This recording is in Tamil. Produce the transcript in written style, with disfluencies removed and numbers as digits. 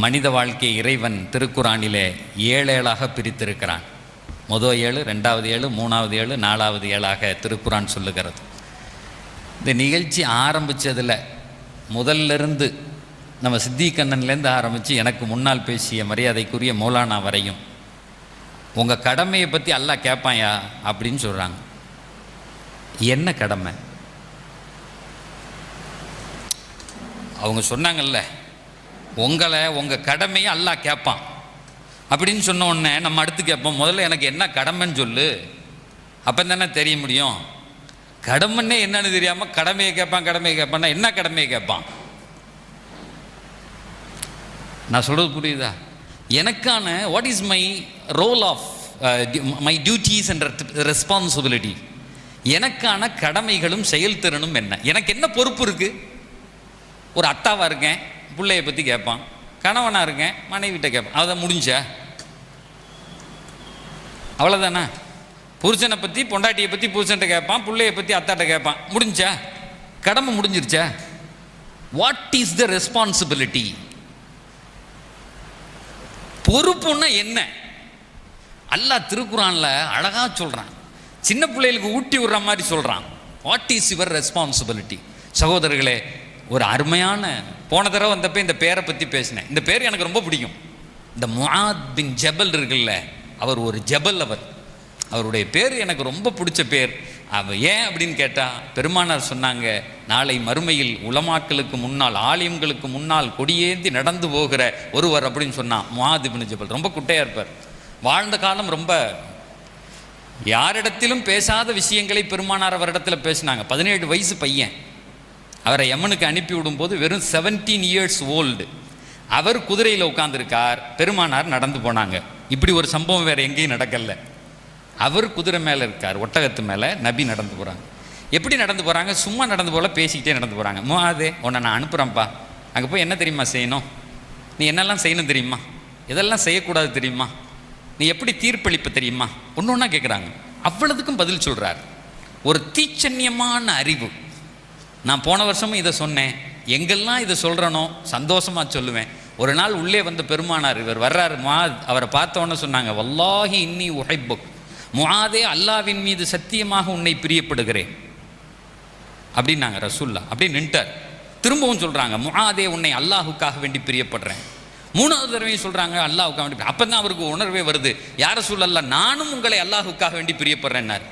மனித வாழ்க்கை இறைவன் திருக்குரானிலே 7 ஏழாக பிரித்திருக்கிறான். முதல் 7, 2வது 7, 3வது 7, 4வது 7ஆக திருக்குரான் சொல்லுகிறது. இந்த நிகழ்ச்சி ஆரம்பித்ததில் முதல்லிருந்து நம்ம சித்திகண்ணன்லேருந்து ஆரம்பித்து எனக்கு முன்னால் பேசிய மரியாதைக்குரிய மௌலானா வரையும் உங்கள் கடமையை பற்றி அல்லாஹ் கேட்பாயா அப்படின்னு சொல்கிறாங்க. என்ன கடமை? அவங்க சொன்னாங்கல்ல, உங்கள் கடமையை அல்லாஹ் கேட்பான் அப்படின்னு சொன்ன உடனே நம்ம அடுத்து கேட்போம், முதல்ல எனக்கு என்ன கடமைன்னு சொல்லு, அப்போ தானே தெரிய முடியும். கடமைன்னே என்னன்னு தெரியாமல் கடமையை கேட்பான்னா என்ன கடமையை கேட்பான்? நான் சொல்கிறது புரியுதா? எனக்கான what is my role of my duties and responsibility, எனக்கான கடமைகளும் செயல்திறனும் என்ன, எனக்கு என்ன பொறுப்பு இருக்குது? ஒரு அத்தாவாக இருக்கேன், பிள்ளையை பற்றி கேட்பான். கணவனாக இருக்கேன், மனைவிட்ட கேட்பான். அதை முடிஞ்சா? அவ்வளோதானே. புருஷனை பற்றி பொண்டாட்டியை பற்றி புருஷன்ட்ட கேட்பான், பிள்ளையை பற்றி அத்தாட்ட கேட்பான். முடிஞ்சா? கடமை முடிஞ்சிருச்சா? What is the responsibility? பொறுப்புன்னா என்ன? அல்லாஹ் திருக்குரானில் அழகாக சொல்கிறான், சின்ன பிள்ளைகளுக்கு ஊட்டி விடுற மாதிரி சொல்கிறான். What is your responsibility? சகோதரர்களே, ஒரு அருமையான போன தடவை வந்தப்போ இந்த பேரை பற்றி பேசினேன். இந்த பேர் எனக்கு ரொம்ப பிடிக்கும். இந்த முஆத் பின் ஜபல் இருக்குல்ல, அவர் ஒரு ஜபல். அவருடைய பேர் எனக்கு ரொம்ப பிடிச்ச பேர். ஏன் அப்படின்னு கேட்டால், பெருமானார் சொன்னாங்க, நாளை மறுமையில் உலமாக்களுக்கு முன்னால், ஆலிம்களுக்கு முன்னால் கொடியேந்தி நடந்து போகிற ஒருவர் அப்படின்னு சொன்னான் முஆத் பின் ஜபல். ரொம்ப குட்டையாக இருப்பார். வாழ்ந்த காலம் ரொம்ப யாரிடத்திலும் பேசாத விஷயங்களை பெருமானார் அவரிடத்தில் பேசினாங்க. 17 வயசு பையன். அவரை யமனுக்கு அனுப்பி விடும்போது வெறும் 17 இயர்ஸ் ஓல்டு. அவர் குதிரையில் உட்காந்துருக்கார், பெருமானார் நடந்து போனாங்க. இப்படி ஒரு சம்பவம் வேறு எங்கேயும் நடக்கல. அவர் குதிரை மேலே இருக்கார், ஒட்டகத்து மேலே, நபி நடந்து போகிறாங்க. எப்படி நடந்து போகிறாங்க? சும்மா நடந்து போல, பேசிக்கிட்டே நடந்து போகிறாங்க. முஆதே, உன்னை நான் அனுப்புகிறேன்ப்பா, அங்கே போய் என்ன தெரியுமா செய்யணும், நீ என்னெல்லாம் செய்யணும் தெரியுமா, எதெல்லாம் செய்யக்கூடாது தெரியுமா, நீ எப்படி தீர்ப்பளிப்பு தெரியுமா, ஒன்று ஒன்றா கேட்குறாங்க. அவ்வளவுக்கும் பதில் சொல்கிறார். ஒரு தீச்சன்யமான அறிவு. நான் போன வருஷமும் இதை சொன்னேன். எங்கெல்லாம் இதை சொல்கிறனோ சந்தோஷமாக சொல்லுவேன். ஒரு நாள் உள்ளே வந்த பெருமானார், இவர் வர்றார் முஆத், அவரை பார்த்தோன்னே சொன்னாங்க, வல்லாஹி இன்னி உஹிப்புக், முஆதே, அல்லாவின் மீது சத்தியமாக உன்னை பிரியப்படுகிறேன் அப்படின்னாங்க ரசூல்லா. அப்படியே நின்ட்டார். திரும்பவும் சொல்கிறாங்க, முஆதே, உன்னை அல்லாஹுக்காக வேண்டி பிரியப்படுறேன். 3வது தடவையும் சொல்கிறாங்க, அல்லாஹுக்காக வேண்டி. அப்போ தான் அவருக்கு உணர்வே வருது, யார் ரசூலல்லாஹ், நானும் உங்களை அல்லாஹுக்காக வேண்டி பிரியப்படுறேன்னார்.